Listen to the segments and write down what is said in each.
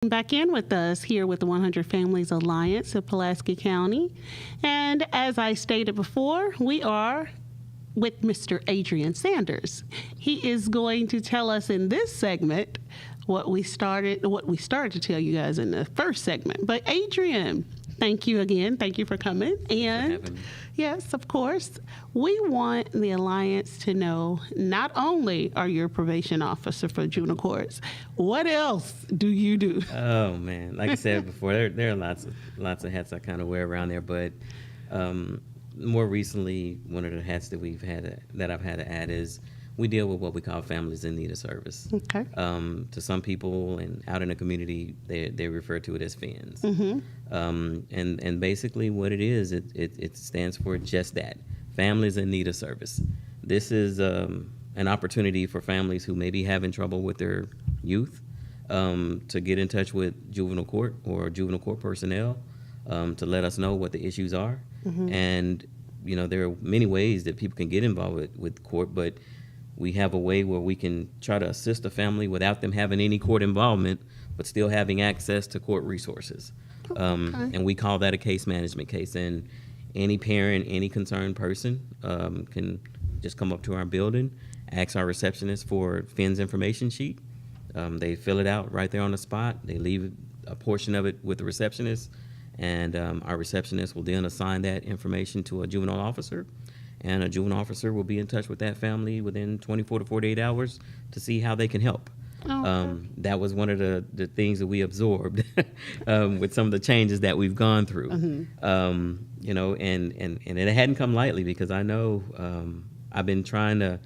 Back in with us here with the 100 Families Alliance of Pulaski County. And as I stated before, we are with Mr. Adrian Sanders. He is going to tell us in this segment what we started to tell you guys in the first segment. But Adrian, thank you again. Thank you for coming. And yes, of course, we want the Alliance to know not only are you a probation officer for juvenile courts, what else do you do? Oh man, like I said before, there are lots of hats I kind of wear around there, but more recently, one of the hats that I've had to add is we deal with what we call families in need of service. Okay. To some people and out in the community, they refer to it as FINS. And basically what it is, it stands for just that, families in need of service. This is an opportunity for families who may be having trouble with their youth to get in touch with juvenile court or juvenile court personnel to let us know what the issues are. And, you know, there are many ways that people can get involved with court, but we have a way where we can try to assist a family without them having any court involvement, but still having access to court resources. And we call that a case management case. And any parent, any concerned person can just come up to our building, ask our receptionist for FINS information sheet. They fill it out right there on the spot. They leave a portion of it with the receptionist, and our receptionist will then assign that information to a juvenile officer. And a juvenile officer will be in touch with that family within 24 to 48 hours to see how they can help. That was one of the things that we absorbed with some of the changes that we've gone through. You know, and it hadn't come lightly, because I know I've been trying to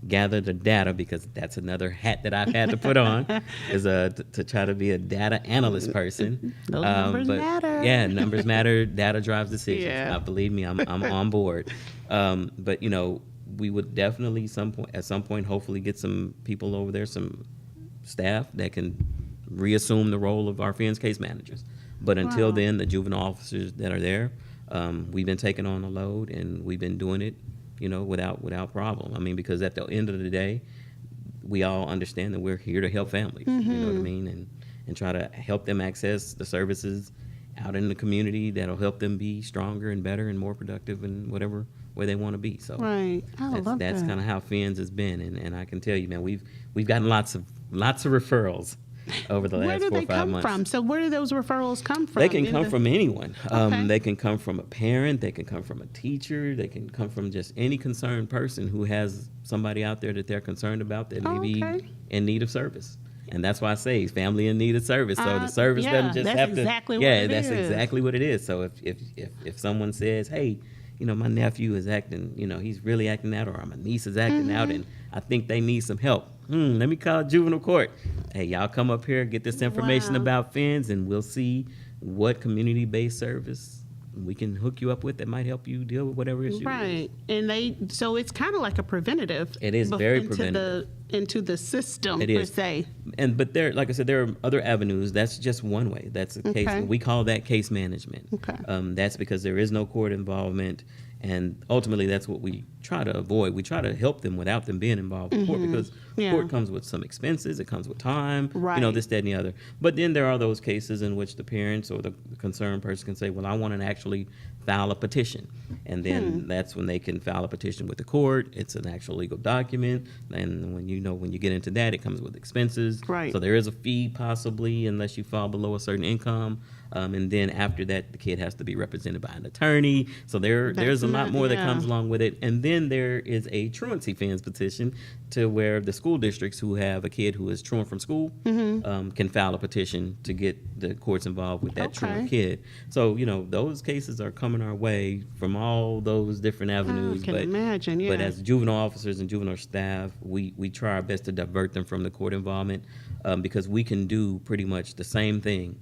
gather the data, because that's another hat that I've had to put on, is to try to be a data analyst person. Those numbers matter. Yeah, numbers matter. Data drives decisions. Yeah. Believe me, I'm on board. But you know, we would definitely at some point hopefully get some people over there, some staff that can reassume the role of our FINS case managers. But until then, the juvenile officers that are there, we've been taking on the load, and we've been doing it, you know, without problem. I mean, because at the end of the day, we all understand that we're here to help families, you know what I mean, and try to help them access the services out in the community that'll help them be stronger and better and more productive in whatever way they want to be. So Right. that's kind of how FINS has been, and I can tell you, man, we've gotten lots of referrals over the last 4 or 5 months. Where do they come from? So where do those referrals come from? They can come from anyone. Okay. They can come from a parent. They can come from a teacher. They can come from just any concerned person who has somebody out there that they're concerned about that may be in need of service. And that's why I say family in need of service. So the service doesn't just have to. That's exactly what it is. So if someone says, hey, you know, my nephew is acting, you know, he's really acting out, or my niece is acting out, and I think they need some help. Let me call juvenile court. Hey, y'all come up here, get this information about FINS, and we'll see what community-based service we can hook you up with that might help you deal with whatever issue. Right. And so it's kind of like a preventative. It is very preventative. Into the system, per se. But there, like I said, there are other avenues. That's just one way. That's a case. We call that case management. That's because there is no court involvement. And ultimately, that's what we try to avoid. We try to help them without them being involved in court, because court comes with some expenses. It comes with time, you know, this, that, and the other. But then there are those cases in which the parents or the concerned person can say, well, I want to actually file a petition. And then that's when they can file a petition with the court. It's an actual legal document. And when you get into that, it comes with expenses. Right. So there is a fee possibly, unless you fall below a certain income. And then after that, the kid has to be represented by an attorney. So there's a lot more that comes along with it. And then there is a truancy FINS petition, to where the school districts who have a kid who is truant from school can file a petition to get the courts involved with that truant kid. So, you know, those cases are coming our way from all those different avenues. I can imagine, But as juvenile officers and juvenile staff, we try our best to divert them from the court involvement, because we can do pretty much the same thing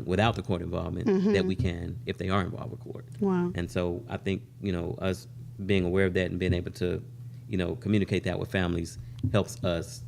without the court involvement that we can if they are involved with court. Wow. And so I think, you know, us being aware of that and being able to, you know, communicate that with families helps us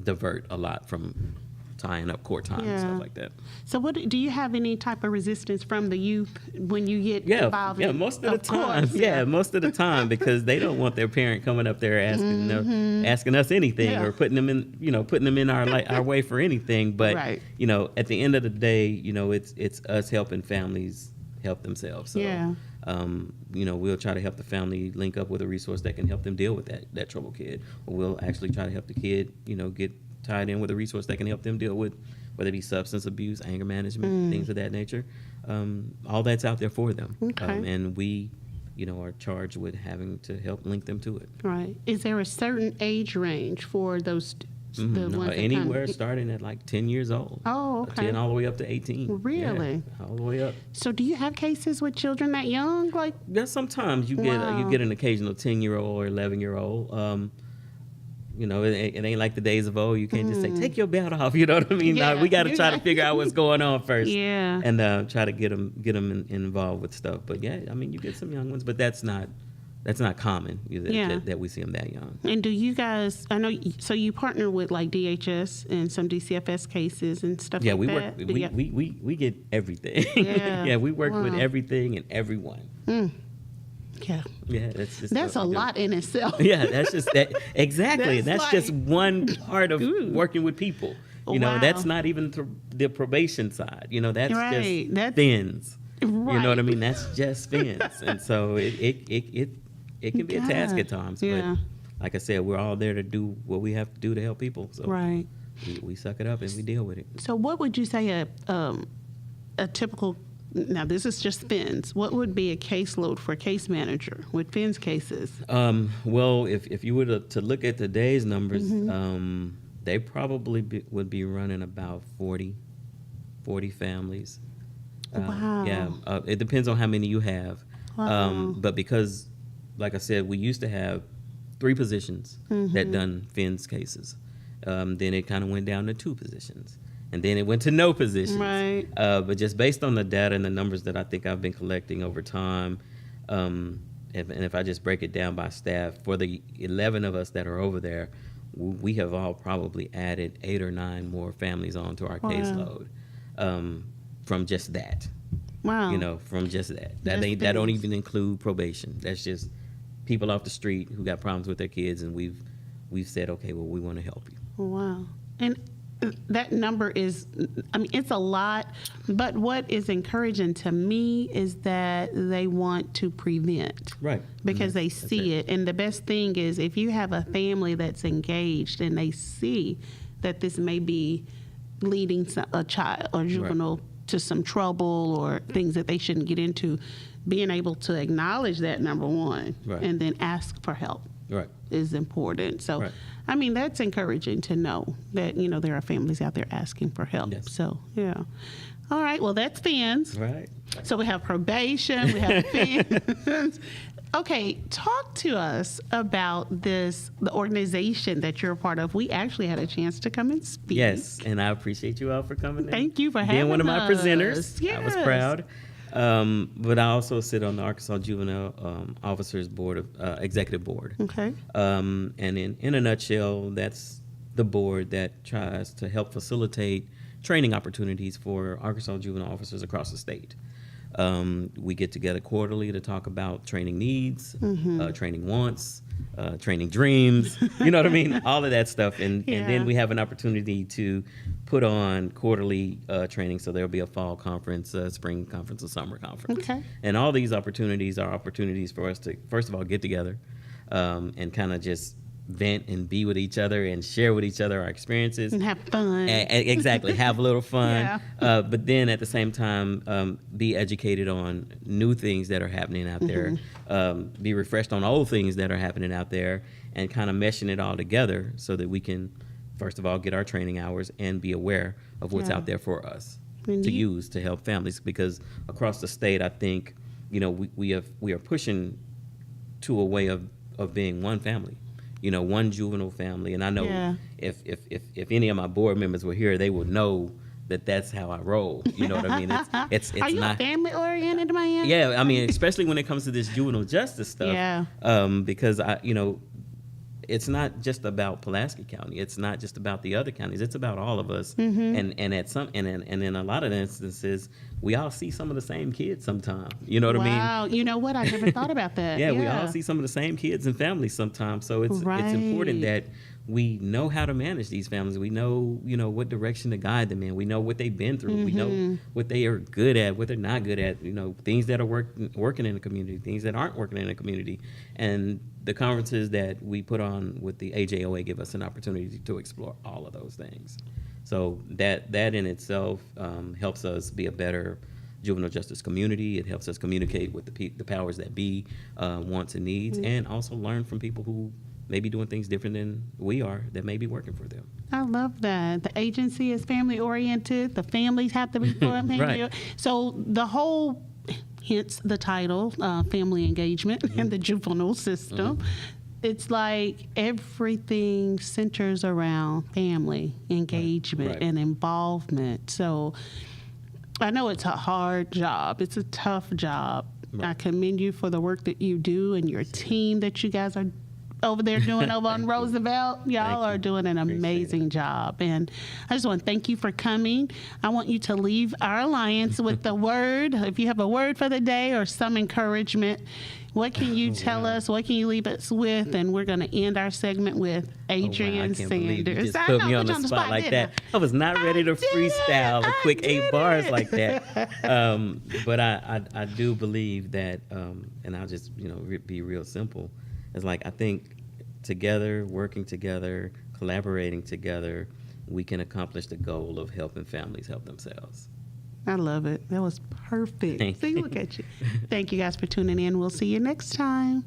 divert a lot from tying up court time and stuff like that. So do you have any type of resistance from the youth when you get involved? Yeah, most of the time. Course, most of the time, because they don't want their parent coming up there asking us anything or putting them in our way for anything. But at the end of the day, it's us helping families help themselves. So, we'll try to help the family link up with a resource that can help them deal with that troubled kid, or we'll actually try to help the kid, get tied in with a resource that can help them deal with, whether it be substance abuse, anger management, things of that nature. All that's out there for them. And we, are charged with having to help link them to it. Right. Is there a certain age range for those the ones anywhere starting at like 10 years old. Oh, okay. 10 all the way up to 18. Really? Yeah, all the way up. So do you have cases with children that young? Sometimes you get an occasional 10-year-old or 11-year-old. It ain't like the days of old. You can't just say, take your belt off. You know what I mean? Yeah. We got to try to figure out what's going on first. Yeah. And try to get them involved with stuff. But you get some young ones, but that's not common that we see them that young. And do you guys, I know, so you partner with like DHS and some DCFS cases and stuff like that? We get everything. Yeah. We work with everything and everyone. Yeah. Yeah, that's a lot in itself. Yeah, that's just that. Exactly. That's just one part of working with people. That's not even the probation side. That's just fins. Right. You know what I mean? That's just fins. And so it can be a task at times. Yeah. But like I said, we're all there to do what we have to do to help people. So we suck it up and we deal with it. So what would you say a typical, now this is just fins, what would be a caseload for a case manager with fins cases? Well, if you were to look at today's numbers, they probably would be running about 40 families. Wow. It depends on how many you have. Wow. But because, like I said, we used to have 3 positions that done fins cases. Then it kind of went down to 2 positions. And then it went to no positions. Right. But just based on the data and the numbers that I think I've been collecting over time, if I just break it down by staff, for the 11 of us that are over there, we have all probably added 8 or 9 more families onto our caseload from just that. Wow. From just that. That don't even include probation. That's just people off the street who got problems with their kids, and we've said, okay, well, we want to help you. Wow. And that number is, it's a lot, but what is encouraging to me is that they want to prevent. Right. Because they see it. And the best thing is if you have a family that's engaged and they see that this may be leading a child or juvenile to some trouble or things that they shouldn't get into, being able to acknowledge that, number one, and then ask for help is important. So, that's encouraging to know that, there are families out there asking for help. Yes. So, yeah. All right. Well, that's fins. Right. So we have probation, we have fins. Okay, talk to us about the organization that you're a part of. We actually had a chance to come and speak. Yes, and I appreciate you all for coming. Thank you for having us. Being one of my presenters. Yes. I was proud. But I also sit on the Arkansas Juvenile Officers Board, Executive Board. Okay. And in a nutshell, that's the board that tries to help facilitate training opportunities for Arkansas juvenile officers across the state. We get together quarterly to talk about training needs, training wants, training dreams, you know what I mean? All of that stuff. And then we have an opportunity to put on quarterly training. So there'll be a fall conference, spring conference, a summer conference. Okay. And all these opportunities are opportunities for us to, first of all, get together and kind of just vent and be with each other and share with each other our experiences. And have fun. Exactly. Have a little fun. But then at the same time, be educated on new things that are happening out there. Be refreshed on old things that are happening out there and kind of meshing it all together so that we can, first of all, get our training hours and be aware of what's out there for us to use to help families. Because across the state, I think, we are pushing to a way of being one family. One juvenile family, and I know if any of my board members were here, they would know that that's how I roll. You know what I mean? It's Are you not family oriented, man? Yeah, especially when it comes to this juvenile justice stuff. Yeah. Because it's not just about Pulaski County. It's not just about the other counties. It's about all of us. And in a lot of instances, we all see some of the same kids sometimes. You know what I mean? Wow. You know what? I never thought about that. Yeah, we all see some of the same kids and families sometimes. So it's important that we know how to manage these families. We know, what direction to guide them in. We know what they've been through. We know what they are good at, what they're not good at, things that are working in the community, things that aren't working in the community. And the conferences that we put on with the AJOA give us an opportunity to explore all of those things. So that in itself helps us be a better juvenile justice community. It helps us communicate with the powers that be, wants and needs, and also learn from people who may be doing things different than we are that may be working for them. I love that. The agency is family oriented. The families have to be family. Right. So the whole, hence the title, family engagement in the juvenile system. It's like everything centers around family engagement and involvement. So I know it's a hard job. It's a tough job. I commend you for the work that you do and your team that you guys are over there doing over on Roosevelt. Y'all are doing an amazing job. And I just want to thank you for coming. I want you to leave our alliance with the word. If you have a word for the day or some encouragement, what can you tell us? What can you leave us with? And we're going to end our segment with Adrian I can't Sanders. believe you just put me on the spot like that. I was not ready to freestyle a quick 8 bars like that. But I do believe that, and I'll just be real simple. It's like I think together, working together, collaborating together, we can accomplish the goal of helping families help themselves. I love it. That was perfect. See, look at you. Thank you guys for tuning in. We'll see you next time.